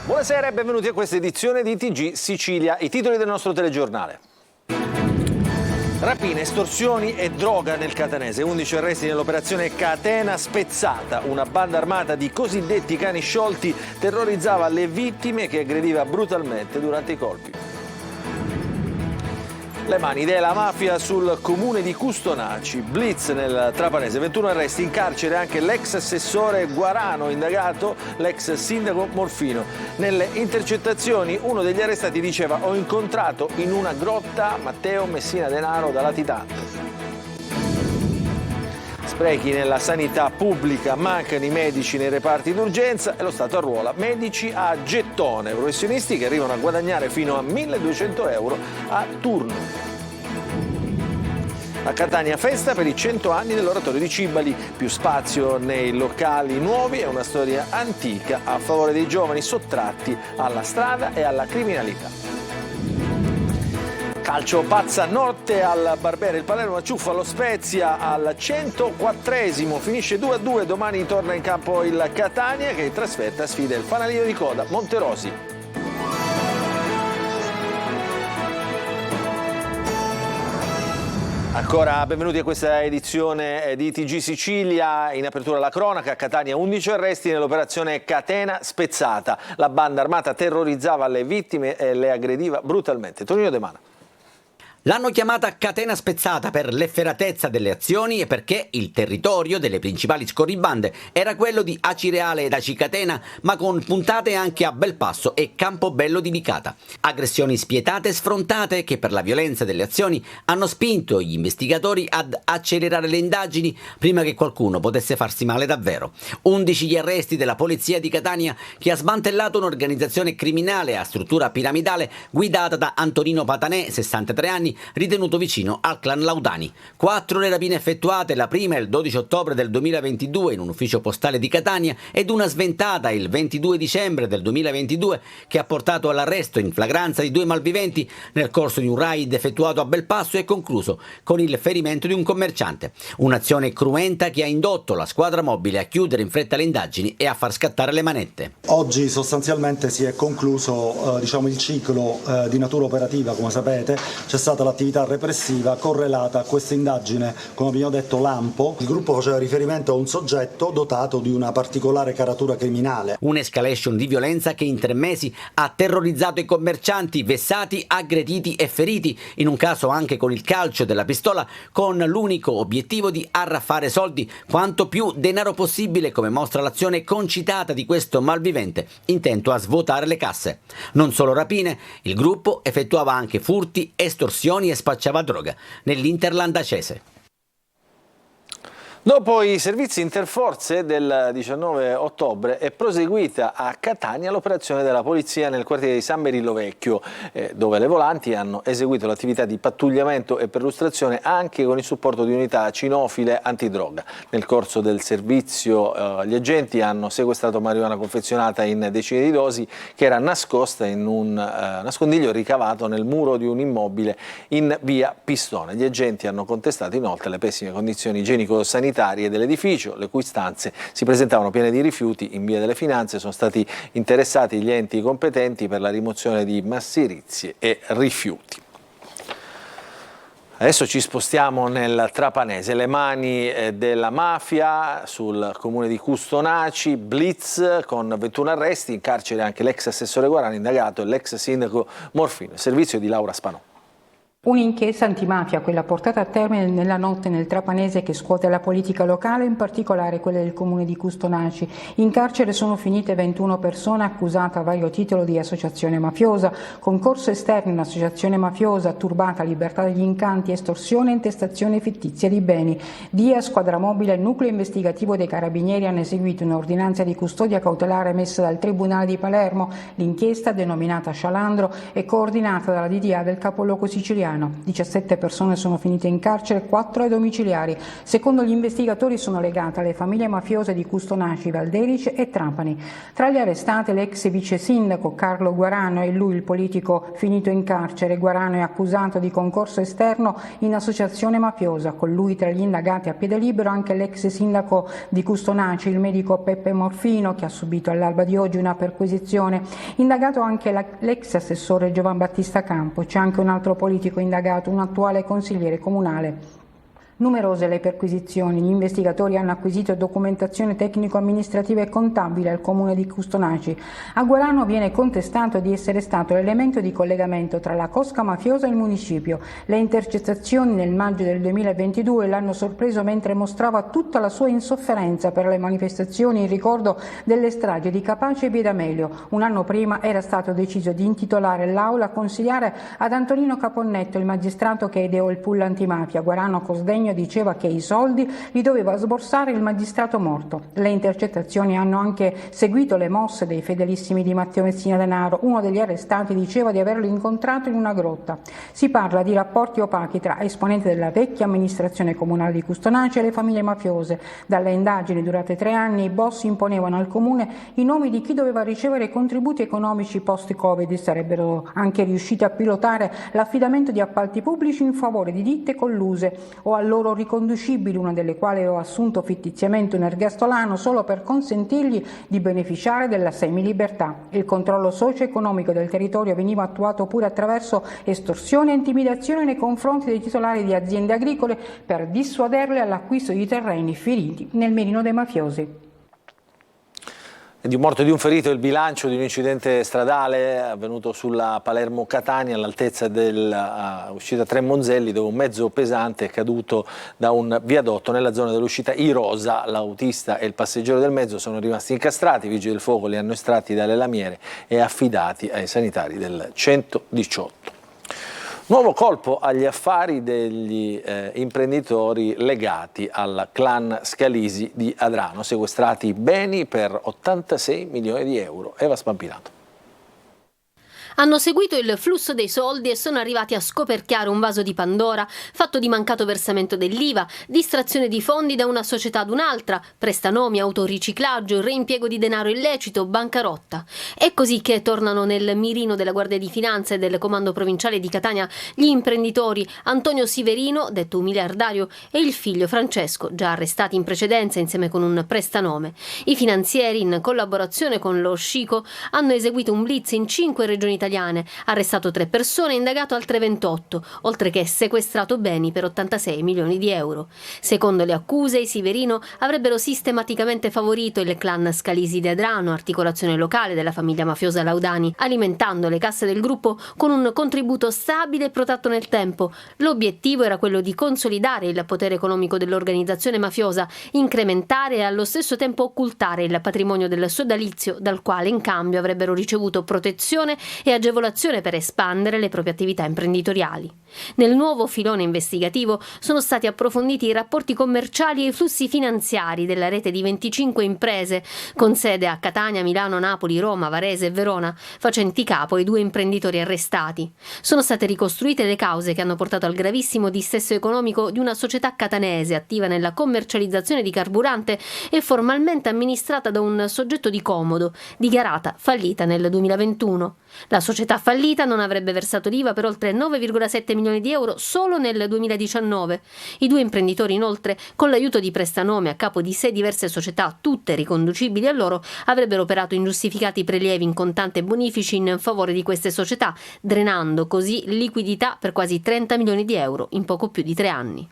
Buonasera e benvenuti a questa edizione di TG Sicilia. I titoli del nostro telegiornale. Rapine, estorsioni e droga nel catanese. 11 arresti nell'operazione Catena Spezzata. Una banda armata di cosiddetti cani sciolti terrorizzava le vittime che aggrediva brutalmente durante i colpi. Le mani della mafia sul comune di Custonaci, blitz nel Trapanese, 21 arresti, in carcere anche l'ex assessore Guarano, indagato l'ex sindaco Morfino. Nelle intercettazioni uno degli arrestati diceva: ho incontrato in una grotta Matteo Messina Denaro da latitante. Sprechi nella sanità pubblica, mancano i medici nei reparti d'urgenza e lo Stato arruola medici a gettone, professionisti che arrivano a guadagnare fino a 1.200 euro a turno. A Catania festa per i 100 anni dell'oratorio di Cibali, più spazio nei locali nuovi e una storia antica a favore dei giovani sottratti alla strada e alla criminalità. Calcio pazza notte al Barbera, il Palermo acciuffa lo Spezia al 104esimo, finisce 2-2, domani torna in campo il Catania che in trasferta sfida il fanalino di coda Monterosi. Ancora benvenuti a questa edizione di TG Sicilia. In apertura la cronaca: a Catania 11 arresti nell'operazione Catena Spezzata. La banda armata terrorizzava le vittime e le aggrediva brutalmente. Tonino De Mana. L'hanno chiamata catena spezzata per l'efferatezza delle azioni e perché il territorio delle principali scorribande era quello di Acireale ed Acicatena, ma con puntate anche a Belpasso e Campobello di Licata. Aggressioni spietate e sfrontate che per la violenza delle azioni hanno spinto gli investigatori ad accelerare le indagini prima che qualcuno potesse farsi male davvero. 11 gli arresti della polizia di Catania che ha smantellato un'organizzazione criminale a struttura piramidale guidata da Antonino Patanè, 63 anni, ritenuto vicino al clan Laudani. 4 le rapine effettuate, la prima il 12 ottobre del 2022 in un ufficio postale di Catania ed una sventata il 22 dicembre del 2022 che ha portato all'arresto in flagranza di 2 malviventi nel corso di un raid effettuato a Belpasso e concluso con il ferimento di un commerciante. Un'azione cruenta che ha indotto la squadra mobile a chiudere in fretta le indagini e a far scattare le manette. Oggi sostanzialmente si è concluso il ciclo di natura operativa, come sapete. C'è stata l'attività repressiva correlata a questa indagine, come abbiamo detto, lampo. Il gruppo faceva riferimento a un soggetto dotato di una particolare caratura criminale. Un'escalation di violenza che in 3 mesi ha terrorizzato i commercianti, vessati, aggrediti e feriti, in un caso anche con il calcio della pistola, con l'unico obiettivo di arraffare soldi, quanto più denaro possibile, come mostra l'azione concitata di questo malvivente, intento a svuotare le casse. Non solo rapine, il gruppo effettuava anche furti, estorsioni e spacciava droga nell'Interland acese. Dopo i servizi interforze del 19 ottobre è proseguita a Catania l'operazione della polizia nel quartiere di San Berillo Vecchio, dove le volanti hanno eseguito l'attività di pattugliamento e perlustrazione anche con il supporto di unità cinofile antidroga. Nel corso del servizio gli agenti hanno sequestrato marijuana confezionata in decine di dosi che era nascosta in un nascondiglio ricavato nel muro di un immobile in via Pistone. Gli agenti hanno contestato inoltre le pessime condizioni igienico-sanitarie dell'edificio, le cui stanze si presentavano piene di rifiuti. In via delle Finanze sono stati interessati gli enti competenti per la rimozione di masserizie e rifiuti. Adesso ci spostiamo nel Trapanese, le mani della mafia sul comune di Custonaci, blitz con 21 arresti, in carcere anche l'ex assessore Guarani, indagato e l'ex sindaco Morfino, servizio di Laura Spanò. Un'inchiesta antimafia, quella portata a termine nella notte nel Trapanese, che scuote la politica locale, in particolare quella del comune di Custonaci. In carcere sono finite 21 persone accusate a vario titolo di associazione mafiosa, concorso esterno in associazione mafiosa, turbata libertà degli incanti, estorsione e intestazione fittizia di beni. DIA, squadra mobile e nucleo investigativo dei Carabinieri hanno eseguito un'ordinanza di custodia cautelare emessa dal Tribunale di Palermo. L'inchiesta, denominata Scialandro, è coordinata dalla DDA del capoluogo siciliano. Milano. 17 persone sono finite in carcere, 4 ai domiciliari. Secondo gli investigatori sono legate alle famiglie mafiose di Custonaci, Valderice e Trapani. Tra le arrestate l'ex vice sindaco Carlo Guarano e lui il politico finito in carcere. Guarano è accusato di concorso esterno in associazione mafiosa. Con lui tra gli indagati a piede libero anche l'ex sindaco di Custonaci, il medico Peppe Morfino, che ha subito all'alba di oggi una perquisizione. Indagato anche l'ex assessore Giovan Battista Campo. C'è anche un altro politico indagato, un attuale consigliere comunale. Numerose le perquisizioni, gli investigatori hanno acquisito documentazione tecnico-amministrativa e contabile al comune di Custonaci. A Guarano viene contestato di essere stato l'elemento di collegamento tra la cosca mafiosa e il municipio. Le intercettazioni nel maggio del 2022 l'hanno sorpreso mentre mostrava tutta la sua insofferenza per le manifestazioni in ricordo delle stragi di Capaci e Viedamelio. Un anno prima era stato deciso di intitolare l'aula consigliare ad Antonino Caponnetto, il magistrato che ideò il pool antimafia. Guarano Cosdegno diceva che i soldi li doveva sborsare il magistrato morto. Le intercettazioni hanno anche seguito le mosse dei fedelissimi di Matteo Messina Denaro. Uno degli arrestati diceva di averlo incontrato in una grotta. Si parla di rapporti opachi tra esponenti della vecchia amministrazione comunale di Custonaci e le famiglie mafiose. Dalle indagini durate 3 anni i boss imponevano al comune i nomi di chi doveva ricevere contributi economici post-Covid. Sarebbero anche riusciti a pilotare l'affidamento di appalti pubblici in favore di ditte colluse o a loro riconducibili, una delle quali ho assunto fittiziamente un ergastolano solo per consentirgli di beneficiare della semilibertà. Il controllo socio-economico del territorio veniva attuato pure attraverso estorsione e intimidazione nei confronti dei titolari di aziende agricole per dissuaderle all'acquisto di terreni finiti nel mirino dei mafiosi. Di un morto e di un ferito il bilancio di un incidente stradale avvenuto sulla Palermo-Catania all'altezza dell'uscita Tre Monzelli, dove un mezzo pesante è caduto da un viadotto nella zona dell'uscita Irosa. L'autista e il passeggero del mezzo sono rimasti incastrati, i vigili del fuoco li hanno estratti dalle lamiere e affidati ai sanitari del 118. Nuovo colpo agli affari degli imprenditori legati al clan Scalisi di Adrano, sequestrati beni per 86 milioni di euro. Eva Spampinato. Hanno seguito il flusso dei soldi e sono arrivati a scoperchiare un vaso di Pandora fatto di mancato versamento dell'IVA, distrazione di fondi da una società ad un'altra, prestanomi, autoriciclaggio, reimpiego di denaro illecito, bancarotta. È così che tornano nel mirino della Guardia di Finanza e del Comando Provinciale di Catania gli imprenditori Antonio Siverino, detto un miliardario, e il figlio Francesco, già arrestati in precedenza insieme con un prestanome. I finanzieri, in collaborazione con lo Scico, hanno eseguito un blitz in 5 regioni italiane, arrestato 3 persone e indagato altre 28, oltre che sequestrato beni per 86 milioni di euro. Secondo le accuse, i Siverino avrebbero sistematicamente favorito il clan Scalisi di Adrano, articolazione locale della famiglia mafiosa Laudani, alimentando le casse del gruppo con un contributo stabile e protratto nel tempo. L'obiettivo era quello di consolidare il potere economico dell'organizzazione mafiosa, incrementare e allo stesso tempo occultare il patrimonio del sodalizio, dal quale in cambio avrebbero ricevuto protezione e agevolazione per espandere le proprie attività imprenditoriali. Nel nuovo filone investigativo sono stati approfonditi i rapporti commerciali e i flussi finanziari della rete di 25 imprese, con sede a Catania, Milano, Napoli, Roma, Varese e Verona, facenti capo ai 2 imprenditori arrestati. Sono state ricostruite le cause che hanno portato al gravissimo dissesto economico di una società catanese attiva nella commercializzazione di carburante e formalmente amministrata da un soggetto di comodo, dichiarata fallita nel 2021. La società fallita non avrebbe versato l'IVA per oltre 9,7 milioni di euro solo nel 2019. I 2 imprenditori, inoltre, con l'aiuto di prestanome a capo di 6 diverse società, tutte riconducibili a loro, avrebbero operato ingiustificati prelievi in contante e bonifici in favore di queste società, drenando così liquidità per quasi 30 milioni di euro in poco più di 3 anni.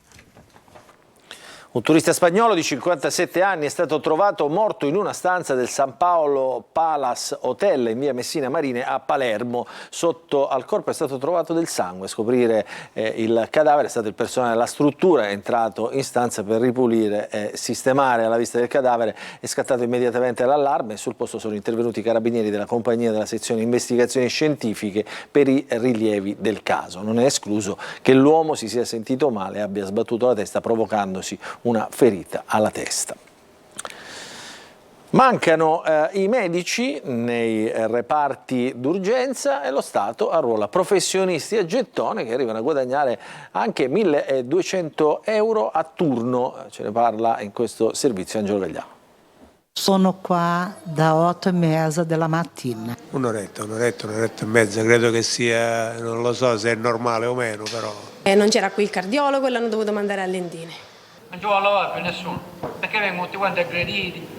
Un turista spagnolo di 57 anni è stato trovato morto in una stanza del San Paolo Palace Hotel in via Messina Marine a Palermo. Sotto al corpo è stato trovato del sangue. A scoprire il cadavere è stato il personale della struttura, è entrato in stanza per ripulire e sistemare. Alla vista del cadavere è scattato immediatamente l'allarme. Sul posto sono intervenuti i carabinieri della compagnia della sezione investigazioni scientifiche per i rilievi del caso. Non è escluso che l'uomo si sia sentito male e abbia sbattuto la testa provocandosi una ferita alla testa. Mancano i medici nei reparti d'urgenza e lo Stato arruola professionisti a gettone che arrivano a guadagnare anche 1.200 euro a turno. Ce ne parla in questo servizio Angelo Gagliano. Sono qua da 8:30 della mattina. Un'oretta e mezza, credo che sia, non lo so se è normale o meno, però. Non c'era qui il cardiologo e l'hanno dovuto mandare a Lentini. Non ci vuole lavorare più nessuno, perché vengono tutti quanti aggrediti,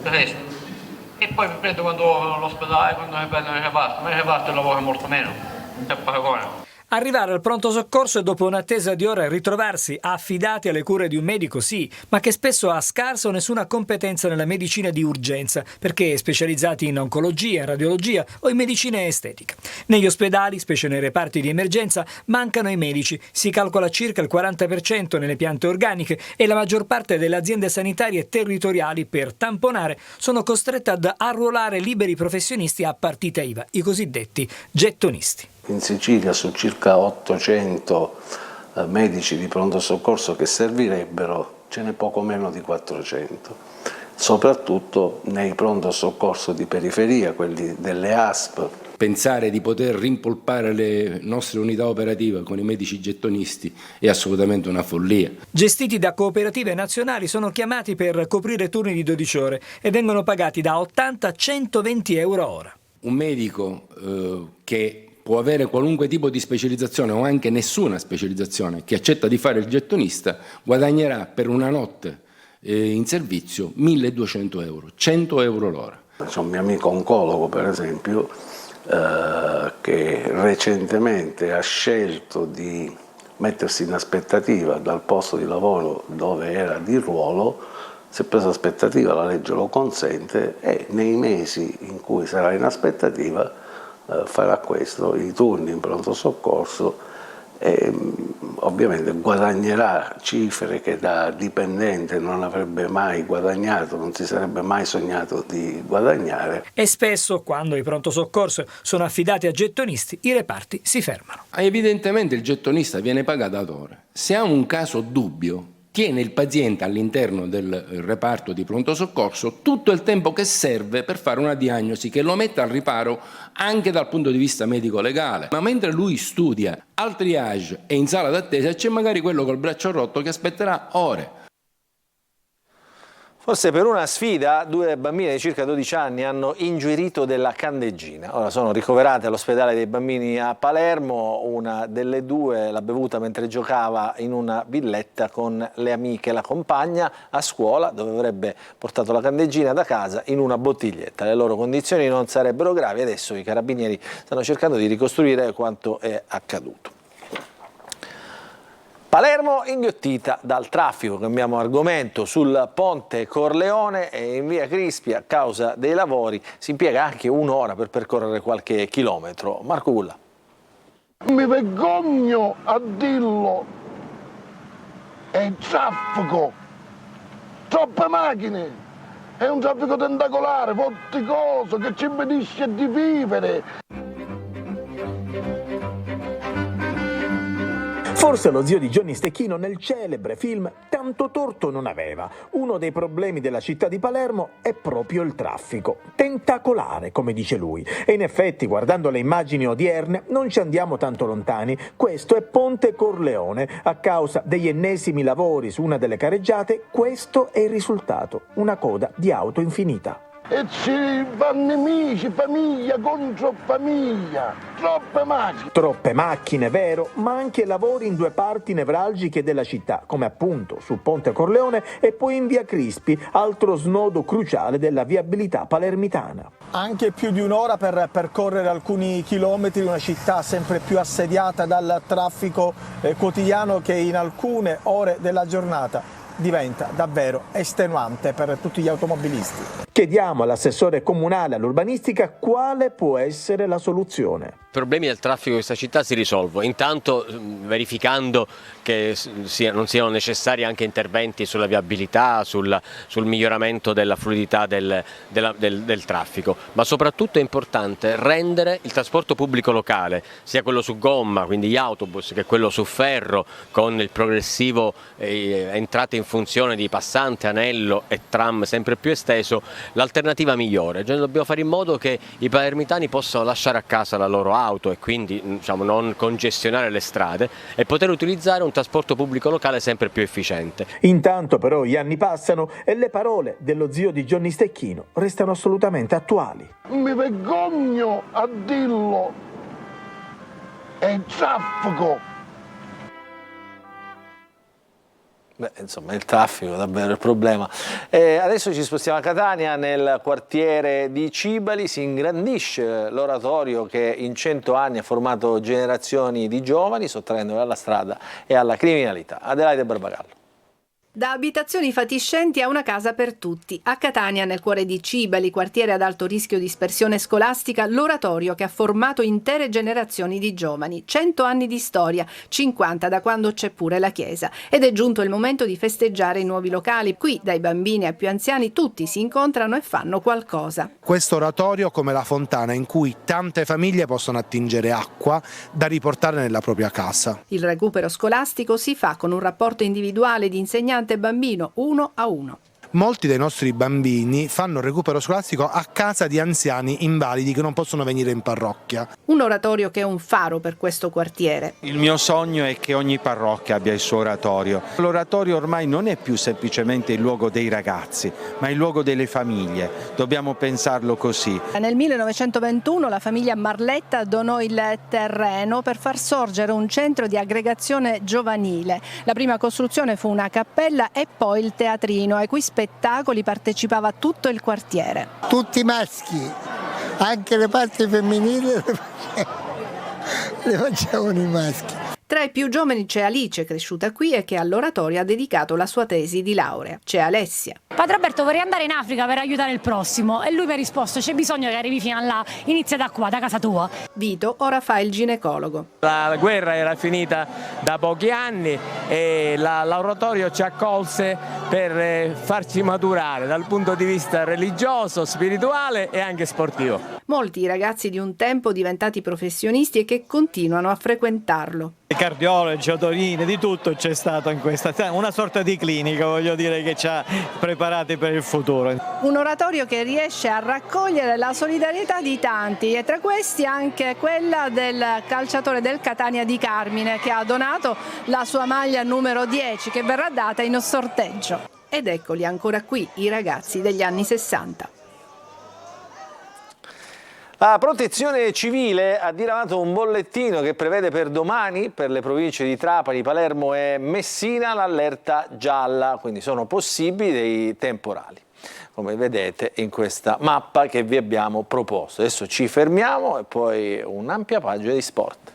e poi mi prendo quando all'ospedale, quando mi prendono il reparto, ma il reparto lavora molto meno, c'è paragone. Arrivare al pronto soccorso e dopo un'attesa di ore ritrovarsi affidati alle cure di un medico sì, ma che spesso ha scarsa o nessuna competenza nella medicina di urgenza, perché è specializzati in oncologia, radiologia o in medicina estetica. Negli ospedali, specie nei reparti di emergenza, mancano i medici, si calcola circa il 40% nelle piante organiche e la maggior parte delle aziende sanitarie territoriali per tamponare sono costrette ad arruolare liberi professionisti a partita IVA, i cosiddetti gettonisti. In Sicilia su circa 800 medici di pronto soccorso che servirebbero ce n'è poco meno di 400, soprattutto nei pronto soccorso di periferia, quelli delle ASP. Pensare di poter rimpolpare le nostre unità operative con i medici gettonisti è assolutamente una follia. Gestiti da cooperative nazionali, sono chiamati per coprire turni di 12 ore e vengono pagati da 80 a 120 euro a ora. Un medico che può avere qualunque tipo di specializzazione o anche nessuna specializzazione, che accetta di fare il gettonista, guadagnerà per una notte in servizio 1.200 euro, 100 euro l'ora. C'è un mio amico oncologo, per esempio, che recentemente ha scelto di mettersi in aspettativa dal posto di lavoro dove era di ruolo, si è preso aspettativa, la legge lo consente, e nei mesi in cui sarà in aspettativa farà questo, i turni in pronto soccorso, e ovviamente guadagnerà cifre che da dipendente non avrebbe mai guadagnato, non si sarebbe mai sognato di guadagnare. E spesso, quando i pronto soccorso sono affidati a gettonisti, i reparti si fermano. Evidentemente il gettonista viene pagato ad ore. Se ha un caso dubbio, tiene il paziente all'interno del reparto di pronto soccorso tutto il tempo che serve per fare una diagnosi che lo metta al riparo anche dal punto di vista medico-legale. Ma mentre lui studia al triage e in sala d'attesa c'è magari quello col braccio rotto che aspetterà ore. Forse per una sfida 2 bambine di circa 12 anni hanno ingerito della candeggina. Ora sono ricoverate all'ospedale dei bambini a Palermo. Una delle due l'ha bevuta mentre giocava in una villetta con le amiche. La compagna a scuola, dove avrebbe portato la candeggina da casa, in una bottiglietta. Le loro condizioni non sarebbero gravi. Adesso i carabinieri stanno cercando di ricostruire quanto è accaduto. Palermo inghiottita dal traffico, cambiamo argomento, sul ponte Corleone e in via Crispi a causa dei lavori si impiega anche un'ora per percorrere qualche chilometro. Marco Gulla. Mi vergogno a dirlo, è il traffico, troppe macchine, è un traffico tentacolare, vorticoso che ci impedisce di vivere. Forse lo zio di Johnny Stecchino nel celebre film Tanto torto non aveva. Uno dei problemi della città di Palermo è proprio il traffico. Tentacolare, come dice lui. E in effetti, guardando le immagini odierne, non ci andiamo tanto lontani. Questo è Ponte Corleone. A causa degli ennesimi lavori su una delle careggiate, questo è il risultato. Una coda di auto infinita. E ci vanno nemici, famiglia contro famiglia, troppe macchine. Troppe macchine, vero, ma anche lavori in 2 parti nevralgiche della città, come appunto sul Ponte Corleone e poi in via Crispi, altro snodo cruciale della viabilità palermitana. Anche più di un'ora per percorrere alcuni chilometri, una città sempre più assediata dal traffico quotidiano che in alcune ore della giornata diventa davvero estenuante per tutti gli automobilisti. Chiediamo all'assessore comunale all'urbanistica quale può essere la soluzione. I problemi del traffico di questa città si risolvono, intanto verificando che non siano necessari anche interventi sulla viabilità, sul miglioramento della fluidità del traffico, ma soprattutto è importante rendere il trasporto pubblico locale, sia quello su gomma, quindi gli autobus, che quello su ferro, con il progressivo entrata in funzione di passante, anello e tram sempre più esteso, l'alternativa migliore. Cioè, dobbiamo fare in modo che i palermitani possano lasciare a casa la loro auto e quindi non congestionare le strade e poter utilizzare un trasporto pubblico locale sempre più efficiente. Intanto però gli anni passano e le parole dello zio di Johnny Stecchino restano assolutamente attuali. Mi vergogno a dirlo, è traffico. Beh, insomma, il traffico è davvero il problema. Adesso ci spostiamo a Catania, nel quartiere di Cibali. Si ingrandisce l'oratorio che in 100 anni ha formato generazioni di giovani, sottraendoli alla strada e alla criminalità. Adelaide Barbagallo. Da abitazioni fatiscenti a una casa per tutti. A Catania, nel cuore di Cibali, quartiere ad alto rischio dispersione scolastica, l'oratorio che ha formato intere generazioni di giovani. 100 anni di storia, 50 da quando c'è pure la chiesa. Ed è giunto il momento di festeggiare i nuovi locali. Qui, dai bambini ai più anziani, tutti si incontrano e fanno qualcosa. Questo oratorio come la fontana in cui tante famiglie possono attingere acqua da riportare nella propria casa. Il recupero scolastico si fa con un rapporto individuale di insegnante e bambino 1 a 1. Molti dei nostri bambini fanno recupero scolastico a casa di anziani invalidi che non possono venire in parrocchia. Un oratorio che è un faro per questo quartiere. Il mio sogno è che ogni parrocchia abbia il suo oratorio. L'oratorio ormai non è più semplicemente il luogo dei ragazzi, ma il luogo delle famiglie. Dobbiamo pensarlo così. Nel 1921 la famiglia Marletta donò il terreno per far sorgere un centro di aggregazione giovanile. La prima costruzione fu una cappella e poi il teatrino, ai cui spettacoli partecipava tutto il quartiere. Tutti maschi, anche le parti femminili le facevano i maschi. Tra i più giovani c'è Alice, cresciuta qui e che all'oratorio ha dedicato la sua tesi di laurea. C'è Alessia. Padre Alberto, vorrei andare in Africa per aiutare il prossimo, e lui mi ha risposto: c'è bisogno che arrivi fino a là, inizia da qua, da casa tua. Vito ora fa il ginecologo. La guerra era finita da pochi anni e l'oratorio ci accolse per farci maturare dal punto di vista religioso, spirituale e anche sportivo. Molti ragazzi di un tempo diventati professionisti e che continuano a frequentarlo. Cardiologi, otorine, di tutto c'è stato in questa, una sorta di clinica, voglio dire, che ci ha preparati per il futuro. Un oratorio che riesce a raccogliere la solidarietà di tanti, e tra questi anche quella del calciatore del Catania Di Carmine, che ha donato la sua maglia numero 10 che verrà data in sorteggio. Ed eccoli ancora qui, i ragazzi degli anni 60. La Protezione Civile ha diramato un bollettino che prevede per domani, per le province di Trapani, Palermo e Messina, l'allerta gialla, quindi sono possibili dei temporali, come vedete in questa mappa che vi abbiamo proposto. Adesso ci fermiamo e poi un'ampia pagina di sport.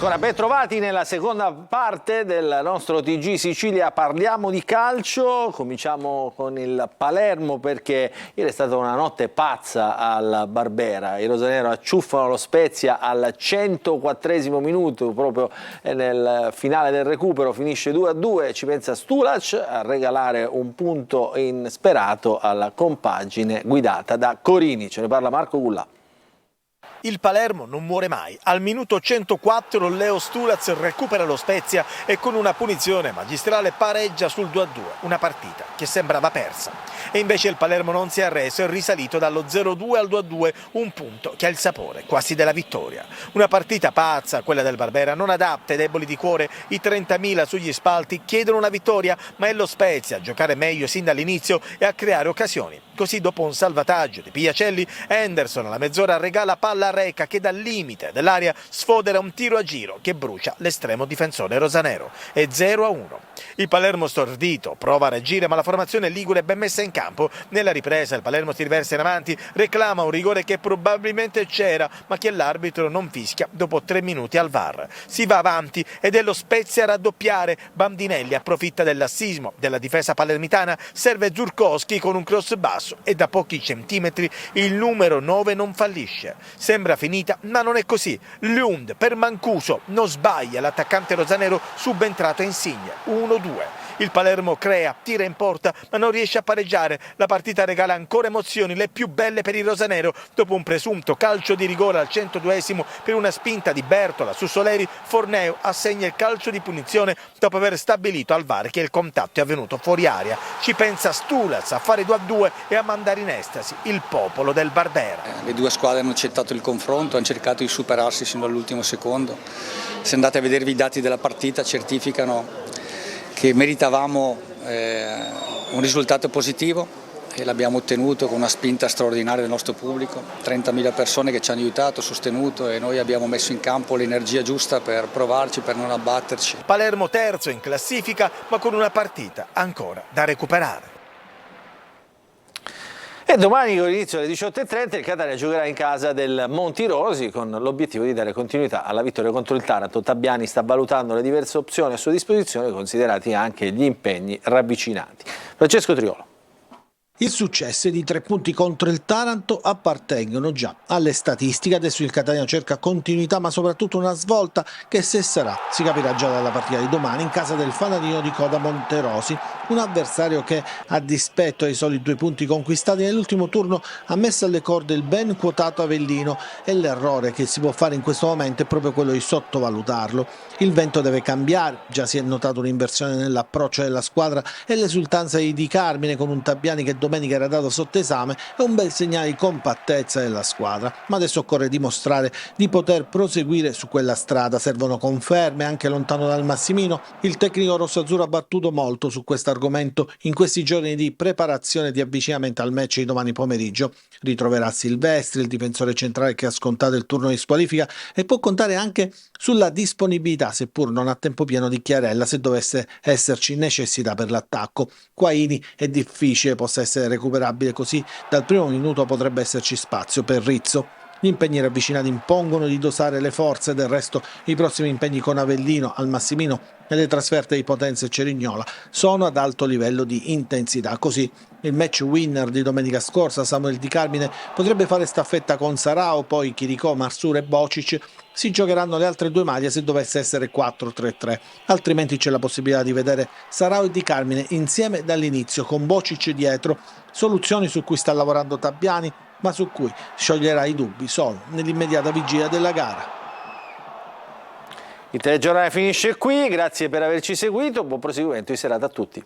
Ancora ben trovati nella seconda parte del nostro TG Sicilia, parliamo di calcio, cominciamo con il Palermo perché ieri è stata una notte pazza al Barbera, i rosanero acciuffano lo Spezia al 104esimo minuto, proprio nel finale del recupero finisce 2-2, ci pensa Stulac a regalare un punto insperato alla compagine guidata da Corini, ce ne parla Marco Gullà. Il Palermo non muore mai. Al minuto 104 Leo Stulaz recupera lo Spezia e con una punizione magistrale pareggia sul 2-2, una partita che sembrava persa. E invece il Palermo non si è arreso, è risalito dallo 0-2 al 2-2, un punto che ha il sapore quasi della vittoria. Una partita pazza, quella del Barbera, non adatta ai deboli di cuore. I 30.000 sugli spalti chiedono una vittoria, ma è lo Spezia a giocare meglio sin dall'inizio e a creare occasioni. Così dopo un salvataggio di Piacelli, Henderson alla mezz'ora regala palla a Reca che dal limite dell'area sfodera un tiro a giro che brucia l'estremo difensore rosanero. È 0-1. Il Palermo stordito prova a reagire, ma la formazione ligure è ben messa in campo. Nella ripresa il Palermo si riversa in avanti, reclama un rigore che probabilmente c'era, ma che l'arbitro non fischia dopo 3 minuti al VAR. Si va avanti ed è lo Spezia a raddoppiare. Bandinelli approfitta del lassismo della difesa palermitana, serve Zurkowski con un cross basso e da pochi centimetri il numero 9 non fallisce. Sembra finita, ma non è così. Lund per Mancuso non sbaglia l'attaccante rosanero subentrato a Insigne. 1-2. Il Palermo crea, tira in porta, ma non riesce a pareggiare. La partita regala ancora emozioni, le più belle per il rosanero. Dopo un presunto calcio di rigore al 102esimo per una spinta di Bertola su Soleri, Forneo assegna il calcio di punizione dopo aver stabilito al VAR che il contatto è avvenuto fuori area. Ci pensa Stulac a fare 2-2 e a mandare in estasi il popolo del Barbera. Le due squadre hanno accettato il confronto, hanno cercato di superarsi sino all'ultimo secondo. Se andate a vedervi i dati della partita certificano che meritavamo un risultato positivo e l'abbiamo ottenuto con una spinta straordinaria del nostro pubblico, 30.000 persone che ci hanno aiutato, sostenuto, e noi abbiamo messo in campo l'energia giusta per provarci, per non abbatterci. Palermo terzo in classifica, ma con una partita ancora da recuperare. E domani con l'inizio alle 18:30 il Catania giocherà in casa del Montirosi con l'obiettivo di dare continuità alla vittoria contro il Taranto. Tabiani sta valutando le diverse opzioni a sua disposizione, considerati anche gli impegni ravvicinati. Francesco Triolo. Il successo di 3 punti contro il Taranto appartengono già alle statistiche. Adesso il Catania cerca continuità, ma soprattutto una svolta che, se sarà, si capirà già dalla partita di domani in casa del fanalino di coda Monterosi, un avversario che, a dispetto dei soli 2 punti conquistati nell'ultimo turno, ha messo alle corde il ben quotato Avellino, e l'errore che si può fare in questo momento è proprio quello di sottovalutarlo. Il vento deve cambiare, già si è notata un'inversione nell'approccio della squadra e l'esultanza di Di Carmine con un Tabiani che domenica era dato sotto esame è un bel segnale di compattezza della squadra, ma adesso occorre dimostrare di poter proseguire su quella strada. Servono conferme anche lontano dal Massimino. Il tecnico rossazzurro ha battuto molto su questo argomento in questi giorni di preparazione e di avvicinamento al match di domani pomeriggio. Ritroverà Silvestri, il difensore centrale che ha scontato il turno di squalifica, e può contare anche sulla disponibilità, seppur non a tempo pieno, di Chiarella se dovesse esserci necessità per l'attacco. Quaini è difficile possa essere recuperabile, così dal primo minuto potrebbe esserci spazio per Rizzo. Gli impegni ravvicinati impongono di dosare le forze, del resto i prossimi impegni con Avellino, al Massimino e le trasferte di Potenza e Cerignola sono ad alto livello di intensità. Così il match winner di domenica scorsa, Samuel Di Carmine, potrebbe fare staffetta con Sarao, poi Chiricò, Marsura e Bocic si giocheranno le altre 2 maglie se dovesse essere 4-3-3, altrimenti c'è la possibilità di vedere Sarao e Di Carmine insieme dall'inizio con Bocic dietro, soluzioni su cui sta lavorando Tabiani, ma su cui scioglierà i dubbi solo nell'immediata vigilia della gara. Il telegiornale finisce qui, grazie per averci seguito, buon proseguimento di serata a tutti.